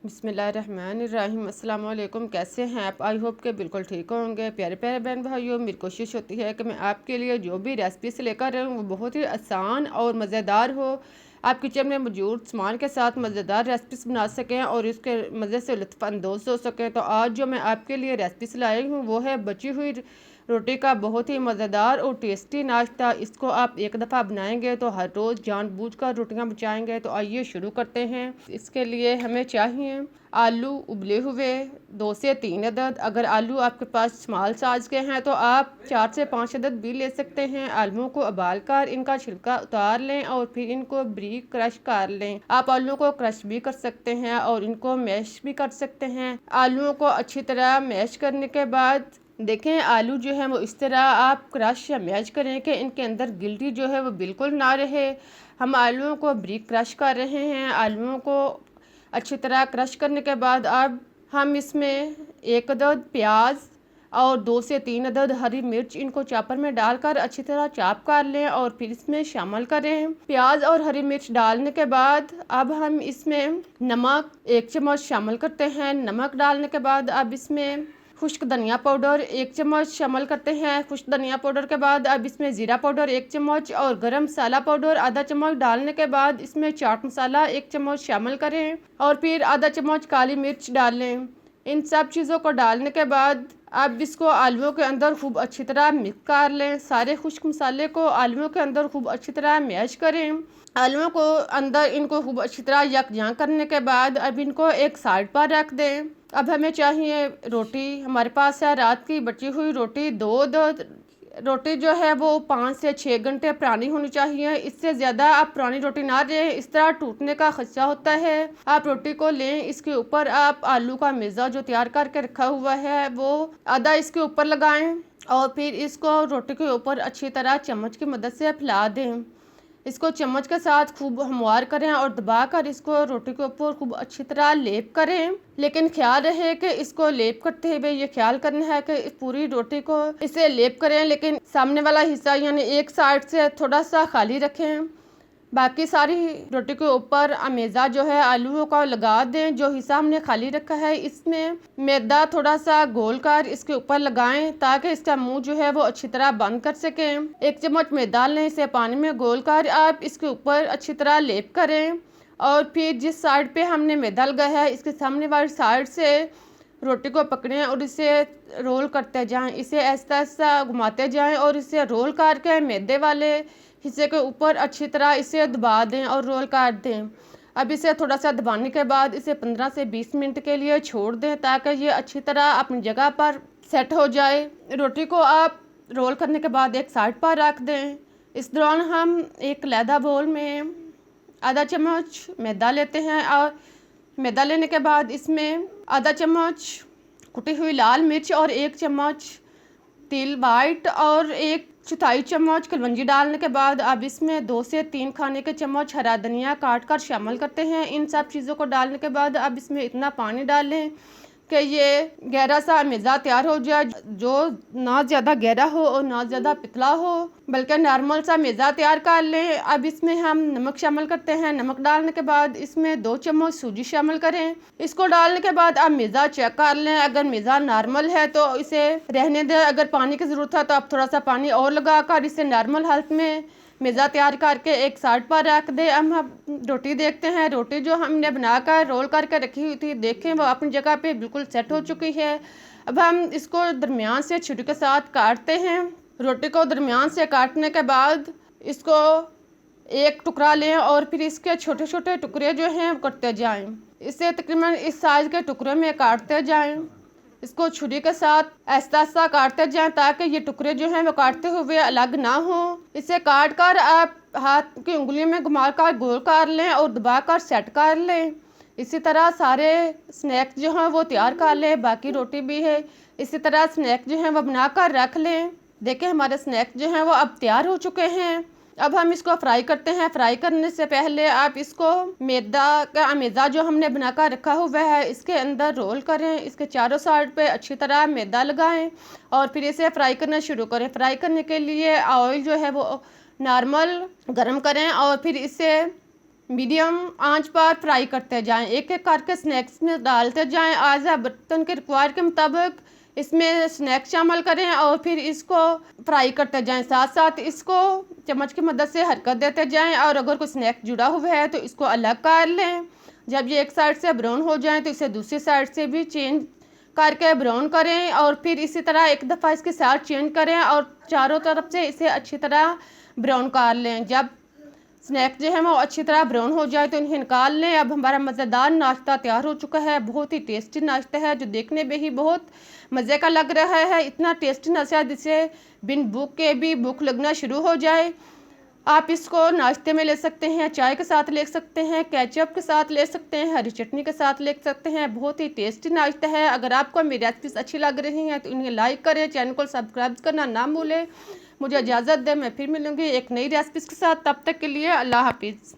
बिस्मिल्लाहिर्रहमानिर्रहीम। अस्सलाम वालेकुम। कैसे हैं आप? आई होप के बिल्कुल ठीक होंगे। प्यारे प्यारे बहन भाइयों, मेरी कोशिश होती है कि मैं आपके लिए जो भी रेसिपीस लेकर आऊँ वो बहुत ही आसान और मज़ेदार हो। आप किचन में मौजूद सामान के साथ मज़ेदार रेसिपीस बना सकें और इसके मज़े से लुत्फ़अंदोज़ हो सकें। तो आज जो मैं आपके लिए रेसिपीस लाई हूँ वो है बची हुई रोटी का बहुत ही मज़ेदार और टेस्टी नाश्ता। इसको आप एक दफ़ा बनाएंगे तो हर रोज़ जानबूझकर रोटियां बचाएंगे। तो आइए शुरू करते हैं। इसके लिए हमें चाहिए आलू उबले हुए 2 से 3 अदद। अगर आलू आपके पास स्मॉल साइज़ के हैं तो आप 4 से 5 अदद भी ले सकते हैं। आलूओं को उबाल कर इनका छिलका उतार लें और फिर इनको बारीक क्रश कर लें। आप आलूओं को क्रश भी कर सकते हैं और इनको मैश भी कर सकते हैं। आलूओं को अच्छी तरह मैश करने के बाद देखें आलू जो है वो इस तरह आप क्रश या मैश करें कि इनके अंदर गिल्टी जो है वो बिल्कुल ना रहे। हम आलूओं को बारीक क्रश कर रहे हैं। आलूओं को अच्छी तरह क्रश करने के बाद अब हम इसमें 1 अदद प्याज और 2 से 3 अदद हरी मिर्च इनको चॉपर में डालकर अच्छी तरह चॉप कर लें और फिर इसमें शामिल करें। प्याज और हरी मिर्च डालने के बाद अब हम इसमें नमक 1 चम्मच शामिल करते हैं। नमक डालने के बाद अब इसमें खुश्क धनिया पाउडर 1 चम्मच शामिल करते हैं। खुश्क धनिया पाउडर के बाद अब इसमें ज़ीरा पाउडर 1 चम्मच और गरम मसाला पाउडर आधा चम्मच डालने के बाद इसमें चाट मसाला 1 चम्मच शामिल करें और फिर आधा चम्मच काली मिर्च डालें। इन सब चीज़ों को डालने के बाद अब इसको आलूओं के अंदर खूब अच्छी तरह मिक्स कर लें। सारे खुश्क मसाले को आलूओं के अंदर खूब अच्छी तरह मैश करें। आलूओं को अंदर इनको खूब अच्छी तरह यकजां करने के बाद अब इनको एक साइड पर रख दें। अब हमें चाहिए रोटी। हमारे पास है रात की बची हुई रोटी। दो रोटी जो है वो 5 से 6 घंटे पुरानी होनी चाहिए। इससे ज़्यादा आप पुरानी रोटी ना दें, इस तरह टूटने का खदशा होता है। आप रोटी को लें, इसके ऊपर आप आलू का मेज़ा जो तैयार करके रखा हुआ है वो आधा इसके ऊपर लगाएं और फिर इसको रोटी के ऊपर अच्छी तरह चम्मच की मदद से फैला दें। इसको चम्मच के साथ खूब हमवार करें और दबाकर इसको रोटी के ऊपर खूब अच्छी तरह लेप करें। लेकिन ख्याल रहे कि इसको लेप करते हुए ये ख्याल करना है कि इस पूरी रोटी को इसे लेप करें, लेकिन सामने वाला हिस्सा यानी एक साइड से थोड़ा सा खाली रखें। बाकी सारी रोटी के ऊपर अमेज़ा जो है आलूओं का लगा दें। जो हिस्सा हमने खाली रखा है इसमें मैदा थोड़ा सा घोल कर इसके ऊपर लगाएं ताकि इसका मुंह जो है वो अच्छी तरह बंद कर सकें। 1 चम्मच मैदा लें, इसे पानी में घोल कर आप इसके ऊपर अच्छी तरह लेप करें और फिर जिस साइड पे हमने मैदा लगाया है इसके सामने वाली साइड से रोटी को पकड़ें और इसे रोल करते जाएं। इसे ऐसा ऐसा घुमाते जाएं और इसे रोल करके मैदे वाले हिस्से के ऊपर अच्छी तरह इसे दबा दें और रोल कर दें। अब इसे थोड़ा सा दबाने के बाद इसे 15 से 20 मिनट के लिए छोड़ दें ताकि ये अच्छी तरह अपनी जगह पर सेट हो जाए। रोटी को आप रोल करने के बाद एक साइड पर रख दें। इस दौरान हम एक लैदा बोल में आधा चम्मच मैदा लेते हैं और मैदा लेने के बाद इसमें आधा चम्मच कुटी हुई लाल मिर्च और 1 चम्मच तिल वाइट और 1/4 चम्मच कलवंजी डालने के बाद अब इसमें 2 से 3 खाने के चम्मच हरा धनिया काट कर शामिल करते हैं। इन सब चीज़ों को डालने के बाद अब इसमें इतना पानी डालें कि ये गहरा सा मेज़ा तैयार हो जाए, जो ना ज़्यादा गहरा हो और ना ज़्यादा पतला हो, बल्कि नॉर्मल सा मेज़ा तैयार कर लें। अब इसमें हम नमक शामिल करते हैं। नमक डालने के बाद इसमें 2 चम्मच सूजी शामिल करें। इसको डालने के बाद आप मेज़ा चेक कर लें। अगर मेज़ा नॉर्मल है तो इसे रहने दें। अगर पानी की ज़रूरत है तो आप थोड़ा सा पानी और लगा कर इसे नॉर्मल हालत में मेज़ा तैयार करके एक साइड पर रख दे। हम रोटी देखते हैं। रोटी जो हमने बनाकर रोल करके रखी हुई थी, देखें वो अपनी जगह पे बिल्कुल सेट हो चुकी है। अब हम इसको दरमियान से छुरी के साथ काटते हैं। रोटी को दरमियान से काटने के बाद इसको एक टुकड़ा लें और फिर इसके छोटे छोटे टुकड़े जो हैं करते जाएं। इसे तकरीबन इस साइज़ के टुकड़े में काटते जाएं। इसको छुरी के साथ ऐसा ऐसा काटते जाएं ताकि ये टुकड़े जो हैं वो काटते हुए अलग ना हो। इसे काट कर आप हाथ की उंगली में घुमा कर गोल कर लें और दबा कर सेट कर लें। इसी तरह सारे स्नैक्स जो हैं वो तैयार कर लें। बाकी रोटी भी है, इसी तरह स्नैक्स जो हैं वो बना कर रख लें। देखें हमारे स्नैक्स जो हैं वो अब तैयार हो चुके हैं। अब हम इसको फ्राई करते हैं। फ्राई करने से पहले आप इसको मैदा का अमेज़ा जो हमने बनाकर रखा हुआ है इसके अंदर रोल करें। इसके चारों साइड पे अच्छी तरह मैदा लगाएं और फिर इसे फ्राई करना शुरू करें। फ्राई करने के लिए ऑयल जो है वो नॉर्मल गरम करें और फिर इसे मीडियम आंच पर फ्राई करते जाएं, एक एक करके स्नैक्स में डालते जाएं। आज़ा बर्तन के रिक्वायर के मुताबिक इसमें स्नैक्स शामिल करें और फिर इसको फ्राई करते जाएं। साथ साथ इसको चम्मच की मदद से हरकत देते जाएं और अगर कोई स्नैक जुड़ा हुआ है तो इसको अलग कर लें। जब ये एक साइड से ब्राउन हो जाए तो इसे दूसरी साइड से भी चेंज करके ब्राउन करें और फिर इसी तरह एक दफ़ा इसके साथ चेंज करें और चारों तरफ से इसे अच्छी तरह ब्राउन कर लें। जब स्नैक जो है वो अच्छी तरह ब्राउन हो जाए तो इन्हें निकाल लें। अब हमारा मज़ेदार नाश्ता तैयार हो चुका है। बहुत ही टेस्टी नाश्ता है जो देखने में ही बहुत मज़े का लग रहा है। इतना टेस्टी नाश्ता जिसे बिन भूख के भी भूख लगना शुरू हो जाए। आप इसको नाश्ते में ले सकते हैं, चाय के साथ ले सकते हैं, केचप के साथ ले सकते हैं, हरी चटनी के साथ ले सकते हैं। बहुत ही टेस्टी नाश्ता है। अगर आपको मेरी रेसिपीज अच्छी लग रही हैं तो इन्हें लाइक करें, चैनल को सब्सक्राइब करना ना भूलें। मुझे इजाज़त दें, मैं फिर मिलूँगी एक नई रेसिपीज़ के साथ। तब तक के लिए अल्लाह हाफिज़।